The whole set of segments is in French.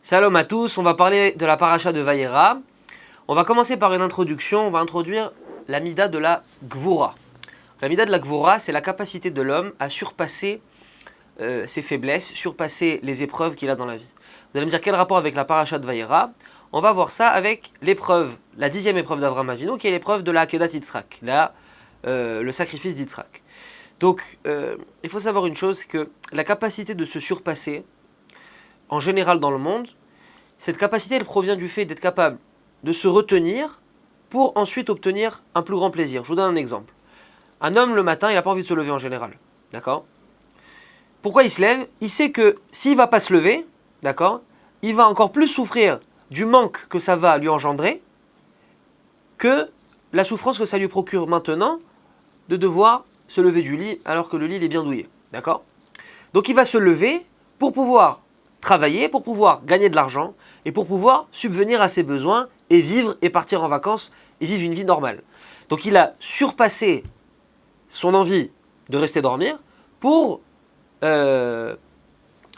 Shalom à tous, on va parler de la paracha de Vayera. On va commencer par une introduction, on va introduire la mida de la Gvura. La mida de la Gvura, c'est la capacité de l'homme à surpasser ses faiblesses, surpasser les épreuves qu'il a dans la vie. Vous allez me dire quel rapport avec la paracha de Vayera? On va voir ça avec l'épreuve, la 10e épreuve d'Avraham Avinu, qui est l'épreuve de la Akedat Yitzhak, le sacrifice d'Yitzhak. Donc, il faut savoir une chose, c'est que la capacité de se surpasser, en général dans le monde, cette capacité elle provient du fait d'être capable de se retenir pour ensuite obtenir un plus grand plaisir. Je vous donne un exemple. Un homme le matin, il n'a pas envie de se lever en général. D'accord? Pourquoi il se lève? Il sait que s'il ne va pas se lever, d'accord, il va encore plus souffrir du manque que ça va lui engendrer que la souffrance que ça lui procure maintenant de devoir se lever du lit alors que le lit il est bien douillet. D'accord? Donc il va se lever pour pouvoir travailler, pour pouvoir gagner de l'argent et pour pouvoir subvenir à ses besoins et vivre et partir en vacances et vivre une vie normale. Donc il a surpassé son envie de rester dormir pour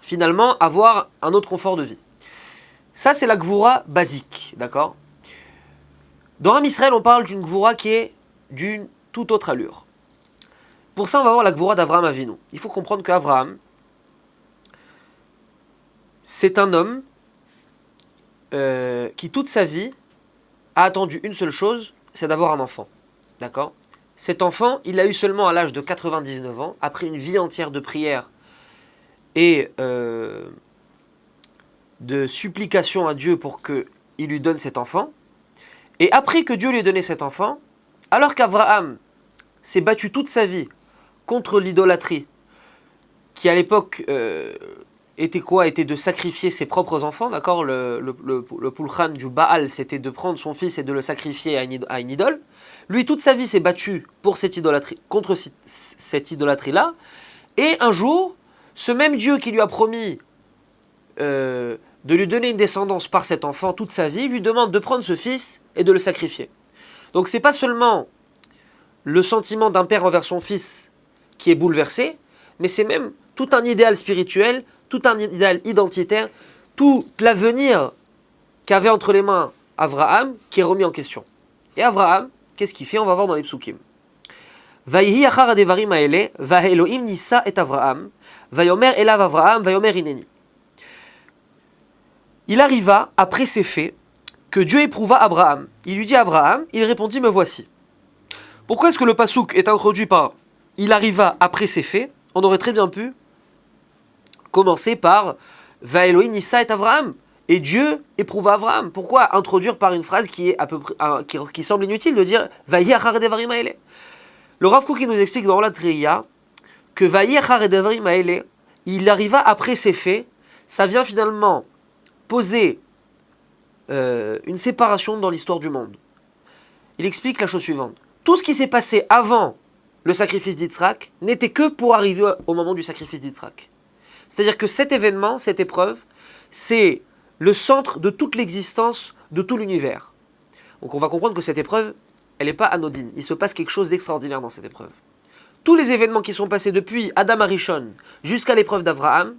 finalement avoir un autre confort de vie. Ça c'est la Gvura basique, d'accord? Dans Am Israël on parle d'une Gvura qui est d'une toute autre allure. Pour ça on va voir la Gvura d'Avraham Avinu. Il faut comprendre qu'Avraham, c'est un homme qui toute sa vie a attendu une seule chose, c'est d'avoir un enfant. D'accord? Cet enfant, il l'a eu seulement à l'âge de 99 ans, après une vie entière de prière et de supplication à Dieu pour qu'il lui donne cet enfant. Et après que Dieu lui ait donné cet enfant, alors qu'Avraham s'est battu toute sa vie contre l'idolâtrie, qui à l'époque était quoi? Était de sacrifier ses propres enfants, d'accord? Le pulchan du Baal, c'était de prendre son fils et de le sacrifier à une idole. Lui, toute sa vie s'est battu pour cette idolâtrie, contre cette idolâtrie-là. Et un jour, ce même Dieu qui lui a promis de lui donner une descendance par cet enfant toute sa vie, lui demande de prendre ce fils et de le sacrifier. Donc c'est pas seulement le sentiment d'un père envers son fils qui est bouleversé, mais c'est même tout un idéal spirituel, tout un idéal identitaire, tout l'avenir qu'avait entre les mains Avraham qui est remis en question. Et Avraham, qu'est-ce qu'il fait? On va voir dans les psukim. Vayihi achar hadevarim haele, vaElohim nissa et Avraham, vayomer elav Avraham, vayomer hineni. Il arriva, après ces faits, que Dieu éprouva Abraham. Il lui dit à Abraham, il répondit, me voici. Pourquoi est-ce que le pasouk est introduit par il arriva après ces faits? On aurait très bien pu commencer par Va Elohim Nissa et Avraham. Et Dieu éprouva Avraham. Pourquoi introduire par une phrase qui est à peu près qui semble inutile de dire Vayi achar devarim haele? Le Rav Kook nous explique dans la Triya que Vayi achar devarim haele, il arriva après ces faits. Ça vient finalement poser une séparation dans l'histoire du monde. Il explique la chose suivante. Tout ce qui s'est passé avant le sacrifice d'Yitzhak n'était que pour arriver au moment du sacrifice d'Yitzhak. C'est-à-dire que cet événement, cette épreuve, c'est le centre de toute l'existence de tout l'univers. Donc on va comprendre que cette épreuve, elle n'est pas anodine. Il se passe quelque chose d'extraordinaire dans cette épreuve. Tous les événements qui sont passés depuis Adam Arishon jusqu'à l'épreuve d'Avraham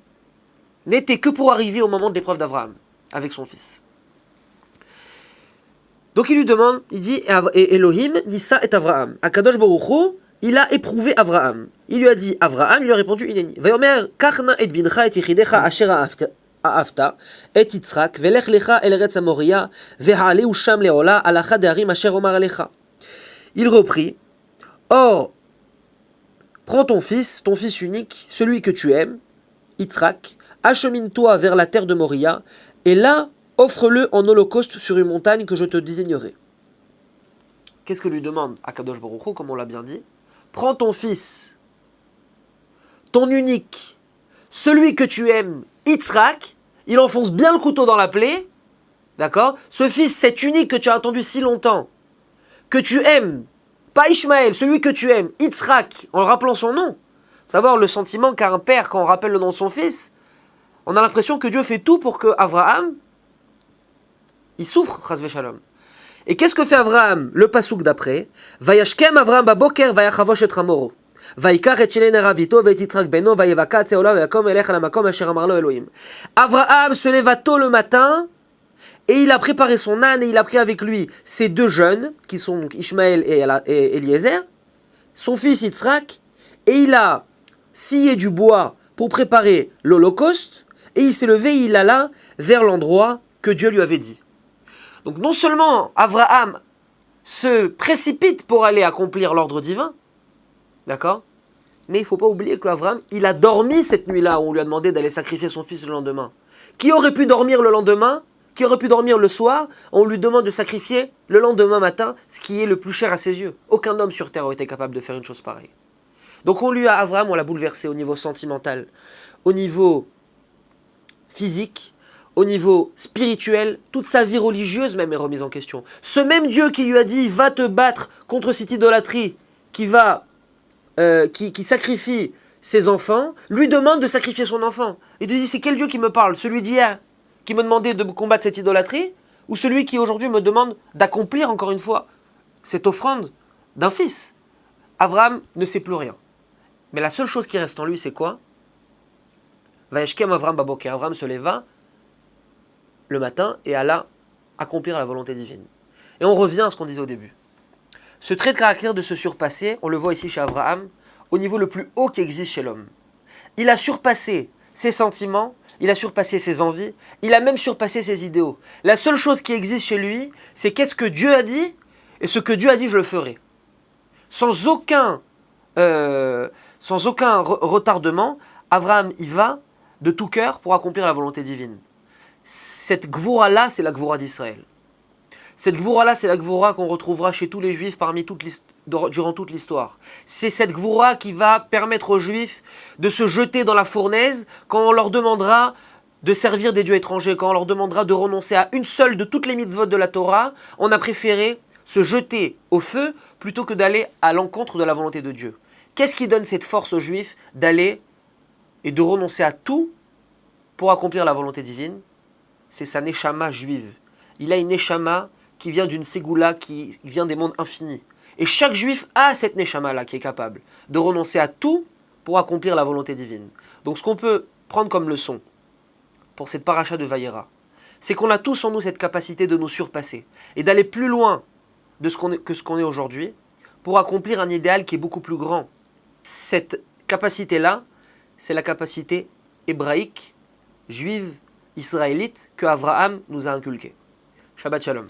n'étaient que pour arriver au moment de l'épreuve d'Avraham avec son fils. Donc il lui demande, il dit Elohim, Nissa et Avraham. Akadosh Baruch Hu, il a éprouvé Avraham. Il lui a dit Avraham, il lui a répondu Ineni. Vayomer kachna et bincha et yichidecha asher aafta et Yitzhak velech lecha el eretz Moria veha'aleu sham leola alacha de'arim asher omar alecha. Il reprit Or, prends ton fils unique, celui que tu aimes, Yitzhak, achemine-toi vers la terre de Moria, et là, offre-le en holocauste sur une montagne que je te désignerai. Qu'est-ce que lui demande Akadosh Baruch Hu, comme on l'a bien dit? Prends ton fils, ton unique, celui que tu aimes, Yitzhak, il enfonce bien le couteau dans la plaie, d'accord? Ce fils, cet unique que tu as attendu si longtemps, que tu aimes, pas Ishmaël, celui que tu aimes, Yitzhak, en rappelant son nom. Savoir le sentiment qu'a un père quand on rappelle le nom de son fils, on a l'impression que Dieu fait tout pour que Avraham, il souffre, chas v'shalom. Et qu'est-ce que fait Avraham? Le pasouk d'après. Vayashkem Avraham baboker vayachavosh et ramoro. ויקח את שני נעריו איתו ואת יצחק בנו ויבקע עולה ויקום ילך אל המקום אשר אמר לו אלוהים. Abraham se leva tôt le matin et il a préparé son âne et il a pris avec lui ses deux jeunes qui sont Ishmaël et Eliezer, son fils Yitzhak, et il a scié du bois pour préparer l'holocauste et il s'est levé et il alla vers l'endroit que Dieu lui avait dit. Donc non seulement Abraham se précipite pour aller accomplir l'ordre divin, d'accord? Mais il ne faut pas oublier qu'Abraham, il a dormi cette nuit-là où on lui a demandé d'aller sacrifier son fils le lendemain. Qui aurait pu dormir le lendemain? Qui aurait pu dormir le soir? On lui demande de sacrifier le lendemain matin, ce qui est le plus cher à ses yeux. Aucun homme sur terre aurait été capable de faire une chose pareille. Donc Abraham, on l'a bouleversé au niveau sentimental, au niveau physique, au niveau spirituel, toute sa vie religieuse même est remise en question. Ce même Dieu qui lui a dit « va te battre contre cette idolâtrie » qui sacrifie ses enfants, lui demande de sacrifier son enfant. Il lui dit, c'est quel Dieu qui me parle? Celui d'hier qui me demandait de combattre cette idolâtrie, ou celui qui aujourd'hui me demande d'accomplir encore une fois cette offrande d'un fils? Abraham ne sait plus rien. Mais la seule chose qui reste en lui, c'est quoi? Vayeshkem Avraham baboker. Abraham se leva le matin et alla accomplir la volonté divine. Et on revient à ce qu'on disait au début. Ce trait de caractère de se surpasser, on le voit ici chez Abraham, au niveau le plus haut qui existe chez l'homme. Il a surpassé ses sentiments, il a surpassé ses envies, il a même surpassé ses idéaux. La seule chose qui existe chez lui, c'est qu'est-ce que Dieu a dit, et ce que Dieu a dit, je le ferai. Sans aucun retardement, Abraham y va de tout cœur pour accomplir la volonté divine. Cette gvoura-là, c'est la gvoura d'Israël. Cette gvoura-là, c'est la gvoura qu'on retrouvera chez tous les juifs durant toute l'histoire. C'est cette gvoura qui va permettre aux juifs de se jeter dans la fournaise quand on leur demandera de servir des dieux étrangers, quand on leur demandera de renoncer à une seule de toutes les mitzvot de la Torah. On a préféré se jeter au feu plutôt que d'aller à l'encontre de la volonté de Dieu. Qu'est-ce qui donne cette force aux juifs d'aller et de renoncer à tout pour accomplir la volonté divine? C'est sa neshama juive. Il a une neshama qui vient d'une ségoula, qui vient des mondes infinis. Et chaque juif a cette neshama-là qui est capable de renoncer à tout pour accomplir la volonté divine. Donc ce qu'on peut prendre comme leçon pour cette paracha de Vayera, c'est qu'on a tous en nous cette capacité de nous surpasser et d'aller plus loin que ce qu'on est aujourd'hui pour accomplir un idéal qui est beaucoup plus grand. Cette capacité-là, c'est la capacité hébraïque, juive, israélite que Abraham nous a inculquée. Shabbat Shalom.